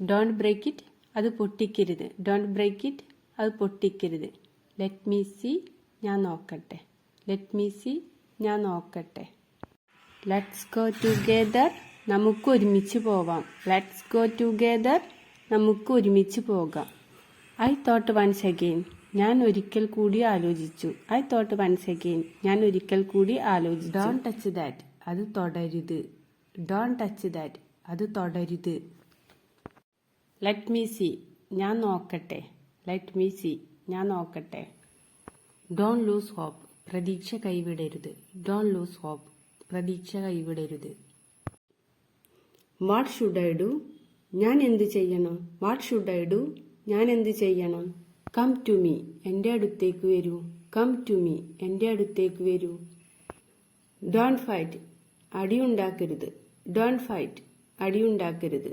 Don't break it, അത് പൊട്ടിക്കരുത്. Don't break it, അത് പൊട്ടിക്കരുത്. Let me see, ഞാൻ നോക്കട്ടെ. ലെറ്റ് മീ സീ, ഞാൻ നോക്കട്ടെ. ലെറ്റ്സ് ഗോ ടുഗെദർ, നമുക്ക് ഒരുമിച്ച് പോവാം. ലെറ്റ്സ് ഗോ ടുഗെദർ, നമുക്ക് ഒരുമിച്ച് പോകാം. ഐ തോട്ട് വൺസ് അഗെയിൻ, ഞാൻ ഒരിക്കൽ കൂടി ആലോചിച്ചു. ഐ തോട്ട് വൺസ് അഗെയിൻ, ഞാൻ ഒരിക്കൽ കൂടി ആലോചിച്ചു. ഡോണ്ട് ടച്ച് ദാറ്റ്, അത് തൊടരുത്. ഡോണ്ട് ടച്ച് ദാറ്റ്, അത് തൊടരുത്. ലെറ്റ് മീ സീ, ഞാൻ നോക്കട്ടെ. ലെറ്റ് മീ സീ, ഞാൻ നോക്കട്ടെ. ഡോണ്ട് ലൂസ് ഹോപ്പ്, പ്രതീക്ഷ കൈവിടരുത്. ഡോണ്ട് ലൂസ് ഹോപ്പ്, പ്രതീക്ഷ കൈവിടരുത്. വാട്ട് ഷുഡ് ഐ ഡു, ഞാൻ എന്ത് ചെയ്യണം. വാട്ട് ഷുഡ് ഐ ഡു, ഞാൻ എന്ത് ചെയ്യണം. കം ടു മീ, എൻ്റെ അടുത്തേക്ക് വരൂ. കം ടു മീ, എൻ്റെ അടുത്തേക്ക് വരൂ. ഡോണ്ട് ഫൈറ്റ്, അടിയുണ്ടാക്കരുത്. Don't fight, അടിയുണ്ടാക്കരുത്.